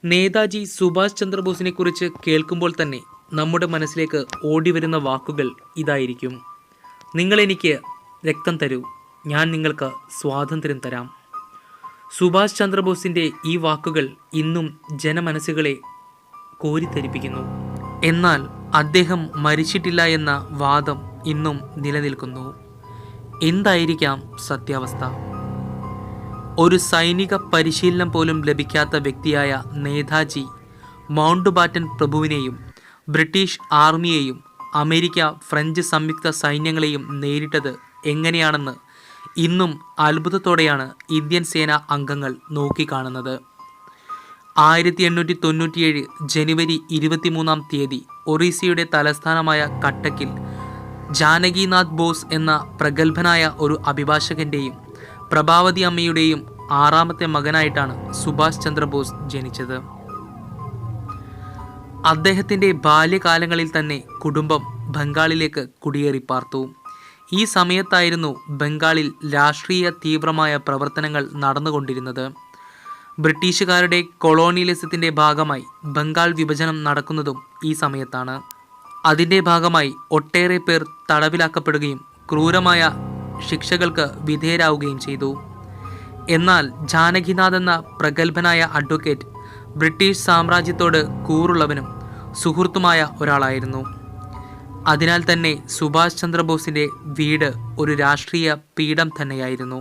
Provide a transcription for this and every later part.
നേതാജി സുഭാഷ് ചന്ദ്രബോസിനെ കുറിച്ച് കേൾക്കുമ്പോൾ തന്നെ നമ്മുടെ മനസ്സിലേക്ക് ഓടിവരുന്ന വാക്കുകൾ ഇതായിരിക്കും. നിങ്ങളെനിക്ക് രക്തം തരൂ, ഞാൻ നിങ്ങൾക്ക് സ്വാതന്ത്ര്യം തരാം. സുഭാഷ് ചന്ദ്രബോസിൻ്റെ ഈ വാക്കുകൾ ഇന്നും ജനമനസ്സുകളെ കോരിത്തരിപ്പിക്കുന്നു. എന്നാൽ അദ്ദേഹം മരിച്ചിട്ടില്ല എന്ന വാദം ഇന്നും നിലനിൽക്കുന്നു. എന്തായിരിക്കാം സത്യാവസ്ഥ? ഒരു സൈനിക പരിശീലനം പോലും ലഭിക്കാത്ത വ്യക്തിയായ നേതാജി മൗണ്ട് ബാറ്റൻ പ്രഭുവിനെയും ബ്രിട്ടീഷ് ആർമിയെയും അമേരിക്ക ഫ്രഞ്ച് സംയുക്ത സൈന്യങ്ങളെയും നേരിട്ടത് എങ്ങനെയാണെന്ന് ഇന്നും അത്ഭുതത്തോടെയാണ് ഇന്ത്യൻ സേനാ അംഗങ്ങൾ നോക്കിക്കാണുന്നത്. 1897 ജനുവരി 23 തീയതി ഒറീസയുടെ തലസ്ഥാനമായ കട്ടക്കിൽ ജാനകിനാഥ് ബോസ് എന്ന പ്രഗത്ഭനായ ഒരു അഭിഭാഷകൻ്റെയും പ്രഭാവതി അമ്മയുടെയും 6ാമത്തെ മകനായിട്ടാണ് സുഭാഷ് ചന്ദ്രബോസ് ജനിച്ചത്. അദ്ദേഹത്തിൻ്റെ ബാല്യകാലങ്ങളിൽ തന്നെ കുടുംബം ബംഗാളിലേക്ക് കുടിയേറി പാർത്തു. ഈ സമയത്തായിരുന്നു ബംഗാളിൽ രാഷ്ട്രീയ തീവ്രമായ പ്രവർത്തനങ്ങൾ നടന്നുകൊണ്ടിരുന്നത്. ബ്രിട്ടീഷുകാരുടെ കൊളോണിയലിസത്തിൻ്റെ ഭാഗമായി ബംഗാൾ വിഭജനം നടക്കുന്നതും ഈ സമയത്താണ്. അതിൻ്റെ ഭാഗമായി ഒട്ടേറെ പേർ തടവിലാക്കപ്പെടുകയും ക്രൂരമായ ശിക്ഷകൾക്ക് വിധേയരാവുകയും ചെയ്തു. എന്നാൽ ജാനകിനാഥ് എന്ന പ്രഗത്ഭനായ അഡ്വക്കേറ്റ് ബ്രിട്ടീഷ് സാമ്രാജ്യത്തോട് കൂറുള്ളവനും സുഹൃത്തുമായ ഒരാളായിരുന്നു. അതിനാൽ തന്നെ സുഭാഷ് ചന്ദ്രബോസിൻ്റെ വീട് ഒരു രാഷ്ട്രീയ പീഠം തന്നെയായിരുന്നു.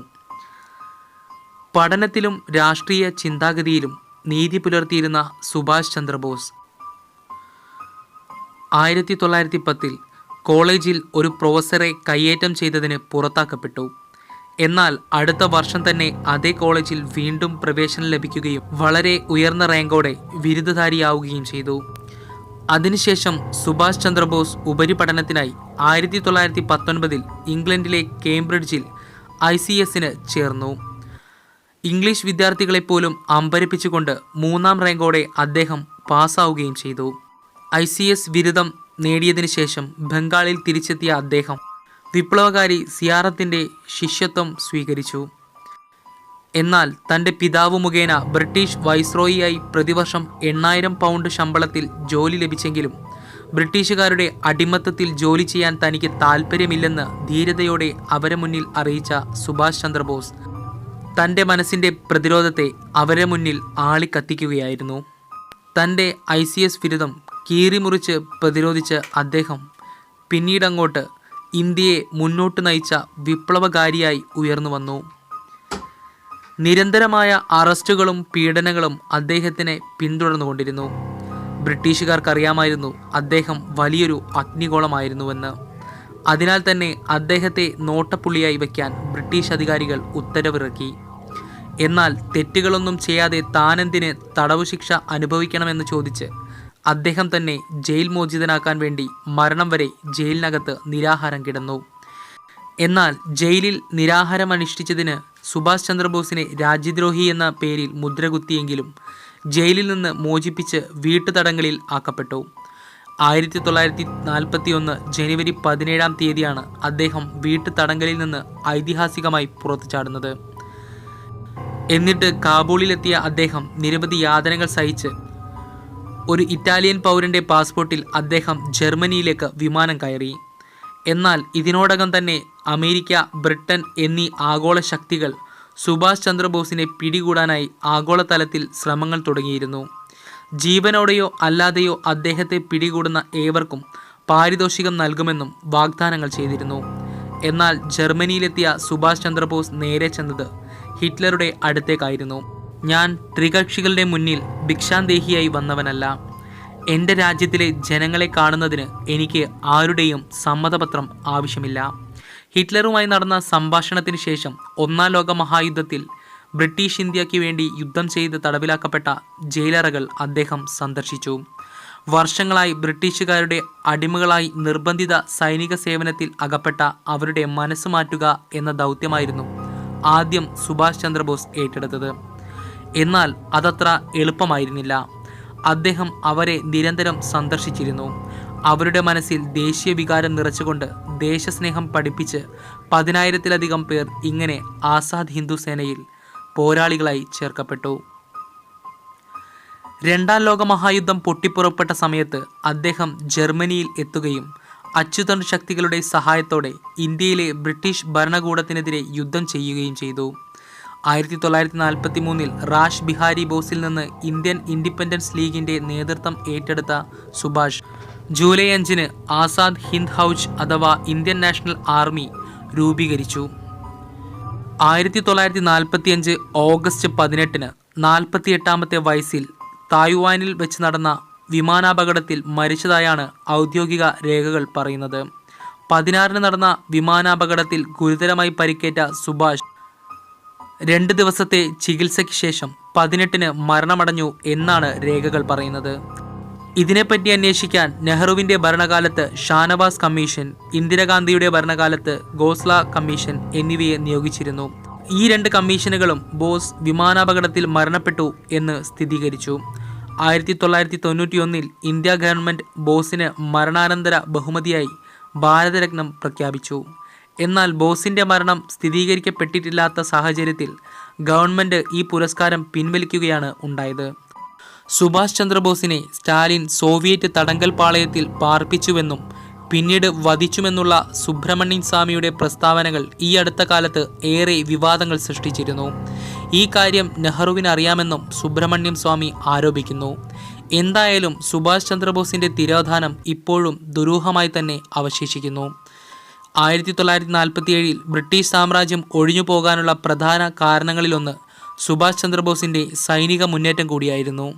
പഠനത്തിലും രാഷ്ട്രീയ ചിന്താഗതിയിലും നീതി പുലർത്തിയിരുന്ന സുഭാഷ് ചന്ദ്രബോസ് 1910 കോളേജിൽ ഒരു പ്രൊഫസറെ കയ്യേറ്റം ചെയ്തതിന് പുറത്താക്കപ്പെട്ടു. എന്നാൽ അടുത്ത വർഷം തന്നെ അതേ കോളേജിൽ വീണ്ടും പ്രവേശനം ലഭിക്കുകയും വളരെ ഉയർന്ന റാങ്കോടെ ബിരുദധാരിയാവുകയും ചെയ്തു. അതിനുശേഷം സുഭാഷ് ചന്ദ്രബോസ് ഉപരിപഠനത്തിനായി 1919 ഇംഗ്ലണ്ടിലെ കേംബ്രിഡ്ജിൽ ICSന് ചേർന്നു. ഇംഗ്ലീഷ് വിദ്യാർത്ഥികളെപ്പോലും അമ്പരപ്പിച്ചുകൊണ്ട് 3ാം റാങ്കോടെ അദ്ദേഹം പാസ്സാവുകയും ചെയ്തു. ICS ബിരുദം നേടിയതിനു ശേഷം ബംഗാളിൽ തിരിച്ചെത്തിയ അദ്ദേഹം വിപ്ലവകാരി സിയാറത്തിൻ്റെ ശിഷ്യത്വം സ്വീകരിച്ചു. എന്നാൽ തൻ്റെ പിതാവ് മുഖേന ബ്രിട്ടീഷ് വൈസ്രോയിയായി പ്രതിവർഷം 8000 പൗണ്ട് ശമ്പളത്തിൽ ജോലി ലഭിച്ചെങ്കിലും ബ്രിട്ടീഷുകാരുടെ അടിമത്തത്തിൽ ജോലി ചെയ്യാൻ തനിക്ക് താൽപ്പര്യമില്ലെന്ന് ധീരതയോടെ അവരെ മുന്നിൽ അറിയിച്ച സുഭാഷ് ചന്ദ്രബോസ് തൻ്റെ മനസ്സിൻ്റെ പ്രതിരോധത്തെ അവരെ മുന്നിൽ ആളിക്കത്തിക്കുകയായിരുന്നു. തൻ്റെ ICS ബിരുദം കീറിമുറിച്ച് പ്രതിരോധിച്ച് അദ്ദേഹം പിന്നീടങ്ങോട്ട് ഇന്ത്യയെ മുന്നോട്ട് നയിച്ച വിപ്ലവകാരിയായി ഉയർന്നു വന്നു. നിരന്തരമായ അറസ്റ്റുകളും പീഡനങ്ങളും അദ്ദേഹത്തിനെ പിന്തുടർന്നുകൊണ്ടിരുന്നു. ബ്രിട്ടീഷുകാർക്കറിയാമായിരുന്നു അദ്ദേഹം വലിയൊരു അഗ്നിഗോളമായിരുന്നുവെന്ന്. അതിനാൽ തന്നെ അദ്ദേഹത്തെ നോട്ടപ്പുള്ളിയായി വയ്ക്കാൻ ബ്രിട്ടീഷ് അധികാരികൾ ഉത്തരവിറക്കി. എന്നാൽ തെറ്റുകളൊന്നും ചെയ്യാതെ താനെന്തിന് തടവു ശിക്ഷ അനുഭവിക്കണമെന്ന് ചോദിച്ച് അദ്ദേഹം തന്നെ ജയിൽ മോചിതനാക്കാൻ വേണ്ടി മരണം വരെ ജയിലിനകത്ത് നിരാഹാരം കിടന്നു. എന്നാൽ ജയിലിൽ നിരാഹാരമനുഷ്ഠിച്ചതിന് സുഭാഷ് ചന്ദ്രബോസിനെ രാജ്യദ്രോഹി എന്ന പേരിൽ മുദ്രകുത്തിയെങ്കിലും ജയിലിൽ നിന്ന് മോചിപ്പിച്ച് വീട്ടുതടങ്കലിൽ ആക്കപ്പെട്ടു. 1941 ജനുവരി 17 തീയതിയാണ് അദ്ദേഹം വീട്ടുതടങ്കലിൽ നിന്ന് ഐതിഹാസികമായി പുറത്തു ചാടുന്നത്. എന്നിട്ട് കാബൂളിലെത്തിയ അദ്ദേഹം നിരവധി യാതനകൾ സഹിച്ച് ഒരു ഇറ്റാലിയൻ പൗരൻ്റെ പാസ്പോർട്ടിൽ അദ്ദേഹം ജർമ്മനിയിലേക്ക് വിമാനം കയറി. എന്നാൽ ഇതിനോടകം തന്നെ അമേരിക്ക, ബ്രിട്ടൻ എന്നീ ആഗോള ശക്തികൾ സുഭാഷ് ചന്ദ്രബോസിനെ പിടികൂടാനായി ആഗോളതലത്തിൽ ശ്രമങ്ങൾ തുടങ്ങിയിരുന്നു. ജീവനോടെയോ അല്ലാതെയോ അദ്ദേഹത്തെ പിടികൂടുന്ന ഏവർക്കും പാരിതോഷികം നൽകുമെന്നും വാഗ്ദാനങ്ങൾ ചെയ്തിരുന്നു. എന്നാൽ ജർമ്മനിയിലെത്തിയ സുഭാഷ് ചന്ദ്രബോസ് നേരെ ചെന്നത് ഹിറ്റ്ലറുടെ അടുത്തേക്കായിരുന്നു. ഞാൻ ത്രികക്ഷികളുടെ മുന്നിൽ ഭിക്ഷാന്തേഹിയായി വന്നവനല്ല. എൻ്റെ രാജ്യത്തിലെ ജനങ്ങളെ കാണുന്നതിന് എനിക്ക് ആരുടെയും സമ്മതപത്രം ആവശ്യമില്ല. ഹിറ്റ്ലറുമായി നടന്ന സംഭാഷണത്തിന് ശേഷം 1ാം ലോക മഹായുദ്ധത്തിൽ ബ്രിട്ടീഷ് ഇന്ത്യക്ക് വേണ്ടി യുദ്ധം ചെയ്ത് തടവിലാക്കപ്പെട്ട ജയിലറകൾ അദ്ദേഹം സന്ദർശിച്ചു. വർഷങ്ങളായി ബ്രിട്ടീഷുകാരുടെ അടിമകളായി നിർബന്ധിത സൈനിക സേവനത്തിൽ അകപ്പെട്ട അവരുടെ മനസ്സ് മാറ്റുക എന്ന ദൗത്യമായിരുന്നു ആദ്യം സുഭാഷ് ചന്ദ്രബോസ് ഏറ്റെടുത്തത്. എന്നാൽ അതത്ര എളുപ്പമായിരുന്നില്ല. അദ്ദേഹം അവരെ നിരന്തരം സന്ദർശിച്ചിരുന്നു. അവരുടെ മനസ്സിൽ ദേശീയ വികാരം നിറച്ചുകൊണ്ട് ദേശസ്നേഹം പഠിപ്പിച്ച് 10,000-ലധികം പേർ ഇങ്ങനെ ആസാദ് ഹിന്ദു സേനയിൽ പോരാളികളായി ചേർക്കപ്പെട്ടു. രണ്ടാം ലോക മഹായുദ്ധം പൊട്ടിപ്പുറപ്പെട്ട സമയത്ത് അദ്ദേഹം ജർമ്മനിയിൽ എത്തുകയും അച്ചുതണ്ട് ശക്തികളുടെ സഹായത്തോടെ ഇന്ത്യയിലെ ബ്രിട്ടീഷ് ഭരണകൂടത്തിനെതിരെ യുദ്ധം ചെയ്യുകയും ചെയ്തു. 1943 റാഷ് ബിഹാരി ബോസിൽ നിന്ന് ഇന്ത്യൻ ഇൻഡിപെൻഡൻസ് ലീഗിൻ്റെ നേതൃത്വം ഏറ്റെടുത്ത സുഭാഷ് ജൂലൈ 5 ആസാദ് ഹിന്ദ് ഫൗജ് അഥവാ ഇന്ത്യൻ നാഷണൽ ആർമി രൂപീകരിച്ചു. 1945 ഓഗസ്റ്റ് 18 48ാമത്തെ വയസ്സിൽ തായ്വാനിൽ വെച്ച് നടന്ന വിമാനാപകടത്തിൽ മരിച്ചതായാണ് ഔദ്യോഗിക രേഖകൾ പറയുന്നത്. 16 നടന്ന വിമാനാപകടത്തിൽ ഗുരുതരമായി പരിക്കേറ്റ സുഭാഷ് 2 ദിവസത്തെ ചികിത്സയ്ക്ക് ശേഷം 18 മരണമടഞ്ഞു എന്നാണ് രേഖകൾ പറയുന്നത്. ഇതിനെപ്പറ്റി അന്വേഷിക്കാൻ നെഹ്റുവിൻ്റെ ഭരണകാലത്ത് ഷാനവാസ് കമ്മീഷൻ, ഇന്ദിരാഗാന്ധിയുടെ ഭരണകാലത്ത് ഖോസ്ല കമ്മീഷൻ എന്നിവയെ നിയോഗിച്ചിരുന്നു. ഈ 2 കമ്മീഷനുകളും ബോസ് വിമാനാപകടത്തിൽ മരണപ്പെട്ടു എന്ന് സ്ഥിരീകരിച്ചു. 1991 ഇന്ത്യ ഗവൺമെൻറ് ബോസിന് മരണാനന്തര ബഹുമതിയായി ഭാരതരത്നം പ്രഖ്യാപിച്ചു. എന്നാൽ ബോസിൻ്റെ മരണം സ്ഥിരീകരിക്കപ്പെട്ടിട്ടില്ലാത്ത സാഹചര്യത്തിൽ ഗവൺമെൻറ് ഈ പുരസ്കാരം പിൻവലിക്കുകയാണ് ഉണ്ടായത്. സുഭാഷ് ചന്ദ്രബോസിനെ സ്റ്റാലിൻ സോവിയറ്റ് തടങ്കൽ പാളയത്തിൽ പാർപ്പിച്ചുവെന്നും പിന്നീട് വധിച്ചുമെന്നുള്ള സുബ്രഹ്മണ്യൻ സ്വാമിയുടെ പ്രസ്താവനകൾ ഈ അടുത്ത കാലത്ത് ഏറെ വിവാദങ്ങൾ സൃഷ്ടിച്ചിരുന്നു. ഈ കാര്യം നെഹ്റുവിന് അറിയാമെന്നും സുബ്രഹ്മണ്യം സ്വാമി ആരോപിക്കുന്നു. എന്തായാലും സുഭാഷ് ചന്ദ്രബോസിൻ്റെ തിരോധാനം ഇപ്പോഴും ദുരൂഹമായി തന്നെ അവശേഷിക്കുന്നു. 1947 ബ്രിട്ടീഷ് സാമ്രാജ്യം ഒഴിഞ്ഞു പോകാനുള്ള പ്രധാന കാരണങ്ങളിലൊന്ന് സുഭാഷ് ചന്ദ്രബോസിൻ്റെ സൈനിക മുന്നേറ്റം കൂടിയായിരുന്നു.